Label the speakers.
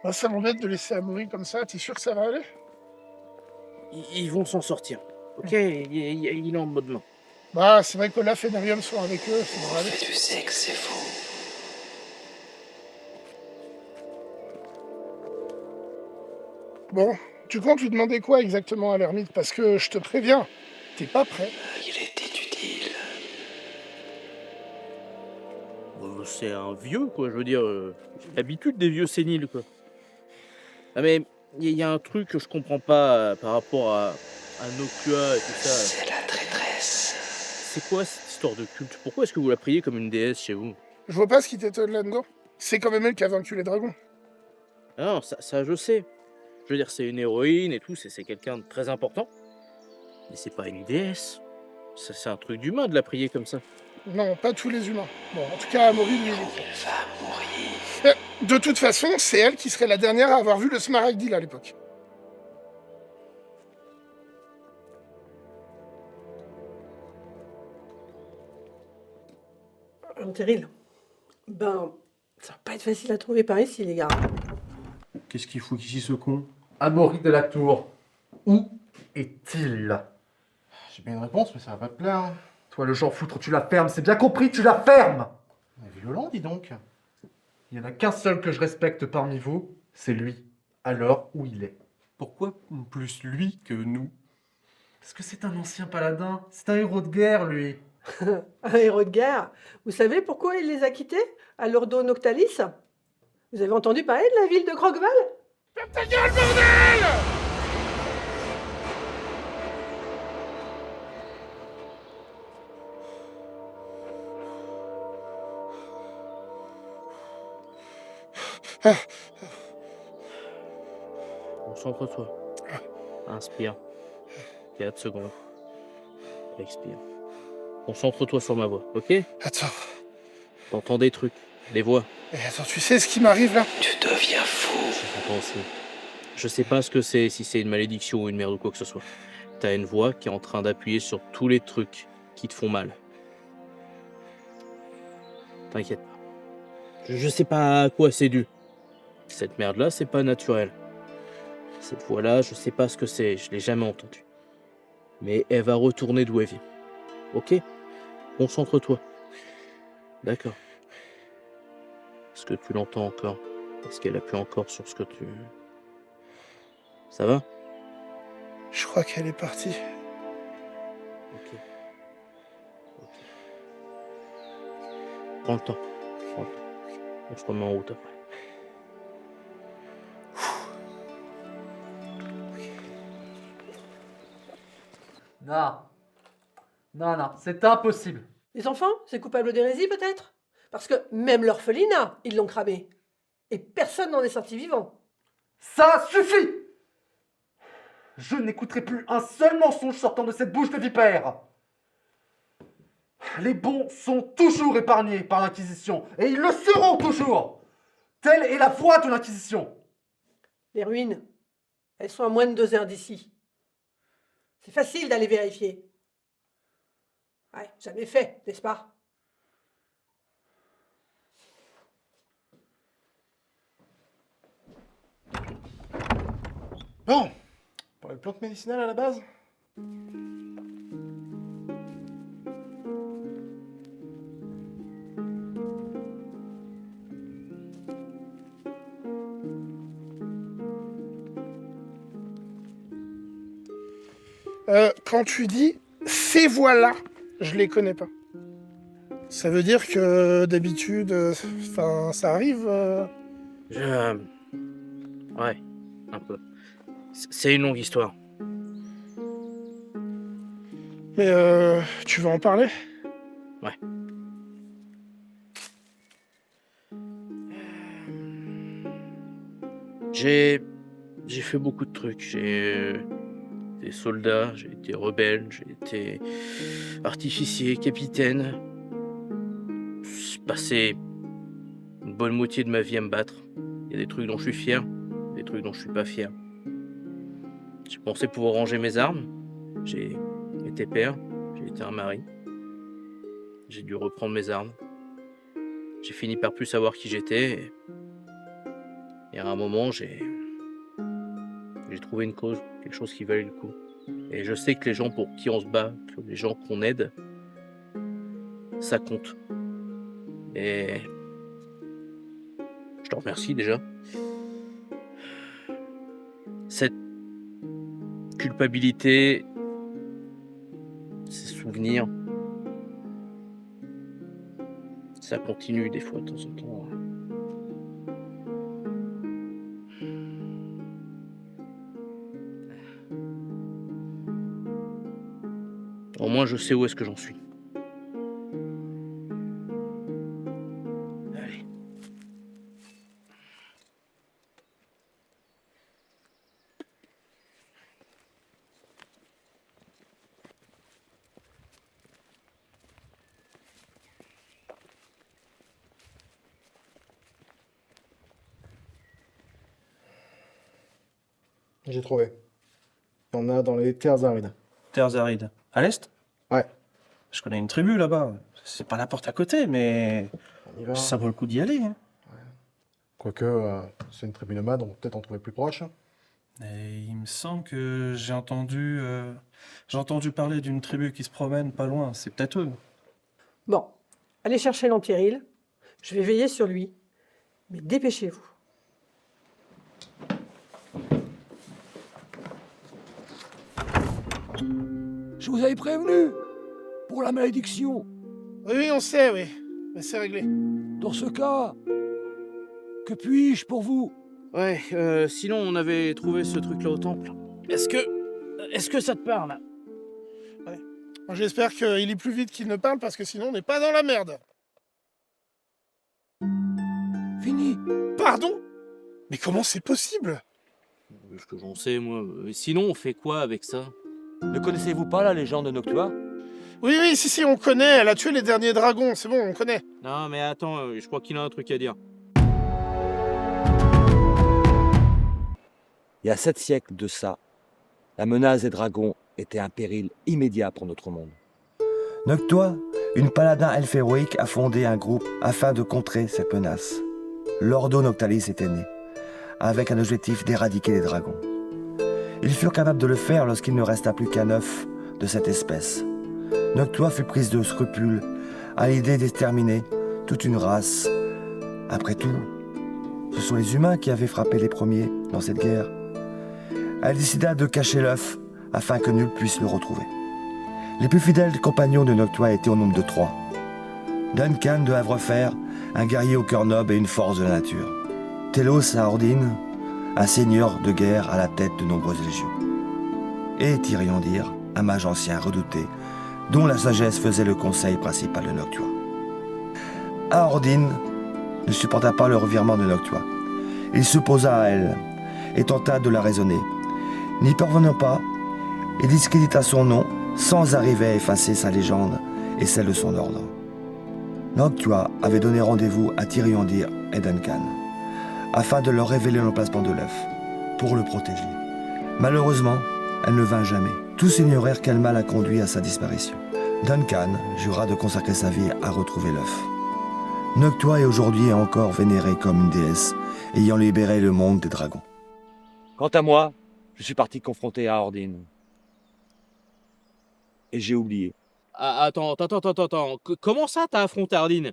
Speaker 1: Ah, ça m'embête de laisser Amaury comme ça, t'es sûr que ça va aller?
Speaker 2: Ils vont s'en sortir. Ok, il est en mode main.
Speaker 1: Bah, c'est vrai qu'Olaf et Miriam sont avec eux, ça devrait aller.
Speaker 3: fait du sexe, c'est faux.
Speaker 1: Bon, tu comptes lui demander quoi exactement à l'ermite? Parce que je te préviens, t'es pas prêt.
Speaker 3: Il était utile.
Speaker 2: C'est un vieux, quoi, je veux dire. J'ai l'habitude des vieux séniles, quoi. Ah, mais il y a un truc que je comprends pas par rapport à Noctua et tout ça.
Speaker 3: C'est la traîtresse.
Speaker 2: C'est quoi cette histoire de culte? Pourquoi est-ce que vous la priez comme une déesse chez vous?
Speaker 1: Je vois pas ce qui t'étonne là-dedans. C'est quand même elle qui a vaincu les dragons.
Speaker 2: Ah non, ça je sais. Je veux dire, c'est une héroïne et tout, c'est quelqu'un de très important. Mais c'est pas une déesse. Ça, c'est un truc d'humain de la prier comme ça.
Speaker 1: Non, pas tous les humains. Bon, en tout cas, Amaury, lui, il est.
Speaker 3: Il va mourir.
Speaker 1: De toute façon, c'est elle qui serait la dernière à avoir vu le Smaragdil à l'époque.
Speaker 4: Terrible. Ben, ça va pas être facile à trouver par ici, les gars.
Speaker 5: Qu'est-ce qu'il fout ici, ce con? Amaury de la Tour. Où est-il?
Speaker 6: J'ai bien une réponse, mais ça va pas te plaire.
Speaker 5: Toi, le genre foutre, tu la fermes, c'est bien compris, tu la fermes!
Speaker 6: On est violent, dis donc.
Speaker 5: Il n'y en a qu'un seul que je respecte parmi vous, c'est lui. Alors, où il est?
Speaker 6: Pourquoi plus lui que nous?
Speaker 5: Parce que c'est un ancien paladin, c'est un héros de guerre, lui.
Speaker 4: Un héros de guerre. Vous savez pourquoi il les a quittés à l'Ordo Noctalis? Vous avez entendu parler de la ville de Krogval?
Speaker 1: Ferme ta gueule, bordel!
Speaker 2: Concentre-toi. Inspire. 4 secondes. Expire. Concentre-toi sur ma voix, ok?
Speaker 1: Attends.
Speaker 2: T'entends des trucs, des voix.
Speaker 1: Et attends, tu sais ce qui m'arrive là?
Speaker 3: Tu deviens fou.
Speaker 2: J'entends aussi. Je sais pas ce que c'est, si c'est une malédiction ou une merde ou quoi que ce soit. T'as une voix qui est en train d'appuyer sur tous les trucs qui te font mal. T'inquiète pas. Je sais pas à quoi c'est dû. Cette merde-là, c'est pas naturel. Cette voix-là, je sais pas ce que c'est, je l'ai jamais entendue. Mais elle va retourner d'où elle vient. Ok? Concentre-toi. D'accord. Est-ce que tu l'entends encore? Est-ce qu'elle appuie encore sur ce que tu... Ça va?
Speaker 1: Je crois qu'elle est partie.
Speaker 2: Ok. Prends le temps. Prends le temps. On se remet en route après.
Speaker 5: Non. Non, c'est impossible.
Speaker 4: Les enfants, c'est coupable d'hérésie peut-être? Parce que même l'orphelinat, ils l'ont cramé. Et personne n'en est sorti vivant.
Speaker 5: Ça suffit! Je n'écouterai plus un seul mensonge sortant de cette bouche de vipère. Les bons sont toujours épargnés par l'Inquisition, et ils le seront toujours. Telle est la foi de l'Inquisition.
Speaker 4: Les ruines, elles sont à moins de 2 heures d'ici. C'est facile d'aller vérifier. Ouais, jamais fait, n'est-ce pas?
Speaker 6: Bon, pour les plantes médicinales à la base.
Speaker 1: Quand tu dis ces voix-là, je les connais pas. Ça veut dire que d'habitude, enfin, ça arrive.
Speaker 2: Ouais, un peu. C'est une longue histoire.
Speaker 1: Mais tu veux en parler?
Speaker 2: Ouais. J'ai fait beaucoup de trucs. J'ai été soldat, j'ai été rebelle, j'ai été artificier, capitaine. J'ai passé une bonne moitié de ma vie à me battre. Il y a des trucs dont je suis fier, des trucs dont je suis pas fier. J'ai pensé pouvoir ranger mes armes. J'ai été père, j'ai été un mari. J'ai dû reprendre mes armes. J'ai fini par plus savoir qui j'étais. Et Et à un moment, j'ai trouvé une cause, quelque chose qui valait le coup. Et je sais que les gens pour qui on se bat, que les gens qu'on aide, ça compte. Et je te remercie déjà. Cette culpabilité, ces souvenirs, ça continue des fois de temps en temps. Au moins, je sais où est-ce que j'en suis. Allez.
Speaker 6: J'ai trouvé. Il y en a dans les terres arides.
Speaker 7: Terres arides. À l'est?
Speaker 6: Ouais.
Speaker 7: Je connais une tribu là-bas. C'est pas la porte à côté, mais
Speaker 6: On y va.
Speaker 7: ça vaut le coup d'y aller. Hein.
Speaker 6: Quoique, c'est une tribu nomade, on peut peut-être en trouver plus proche.
Speaker 7: Et il me semble que j'ai entendu parler d'une tribu qui se promène pas loin. C'est peut-être eux.
Speaker 4: Bon, allez chercher l'Empyril. Je vais veiller sur lui. Mais dépêchez-vous.
Speaker 8: Je vous avais prévenu pour la malédiction.
Speaker 1: Oui, on sait, oui. Mais c'est réglé.
Speaker 8: Dans ce cas, que puis-je pour vous?
Speaker 2: Ouais, sinon on avait trouvé ce truc-là au temple. Est-ce que ça te parle?
Speaker 1: Moi, j'espère qu'il lit plus vite qu'il ne parle, parce que sinon, on n'est pas dans la merde.
Speaker 8: Fini.
Speaker 1: Pardon? Mais comment c'est possible?
Speaker 2: Ce que j'en sais, moi. Sinon, on fait quoi avec ça?
Speaker 8: Ne connaissez-vous pas la légende de Noctua?
Speaker 1: Oui, si, on connaît. Elle a tué les derniers dragons. C'est bon, on connaît.
Speaker 2: Non, mais attends, je crois qu'il a un truc à dire.
Speaker 9: Il y a 7 siècles de ça, la menace des dragons était un péril immédiat pour notre monde.
Speaker 10: Noctua, une paladin elfe héroïque, a fondé un groupe afin de contrer cette menace. L'Ordo Noctalis était né, avec un objectif d'éradiquer les dragons. Ils furent capables de le faire lorsqu'il ne resta plus qu'un œuf de cette espèce. Noctua fut prise de scrupules à l'idée d'exterminer toute une race. Après tout, ce sont les humains qui avaient frappé les premiers dans cette guerre. Elle décida de cacher l'œuf afin que nul puisse le retrouver. Les plus fidèles compagnons de Noctua étaient au nombre de 3. Duncan de Havrefer, un guerrier au cœur noble et une force de la nature. Telos Aordin, un seigneur de guerre à la tête de nombreuses légions. Et Tyriondir, un mage ancien redouté, dont la sagesse faisait le conseil principal de Noctua. Aordin ne supporta pas le revirement de Noctua. Il s'opposa à elle et tenta de la raisonner. N'y parvenant pas, il discrédita son nom sans arriver à effacer sa légende et celle de son ordre. Noctua avait donné rendez-vous à Tyriondir et Duncan afin de leur révéler l'emplacement de l'œuf pour le protéger. Malheureusement, elle ne vint jamais. Tous ignorèrent quel mal a conduit à sa disparition. Duncan jura de consacrer sa vie à retrouver l'œuf. Noctua est aujourd'hui encore vénérée comme une déesse ayant libéré le monde des dragons.
Speaker 9: Quant à moi, je suis parti confronter à Aordin. Et j'ai oublié.
Speaker 2: Ah, attends. Comment ça, t'as affronté Ardyn?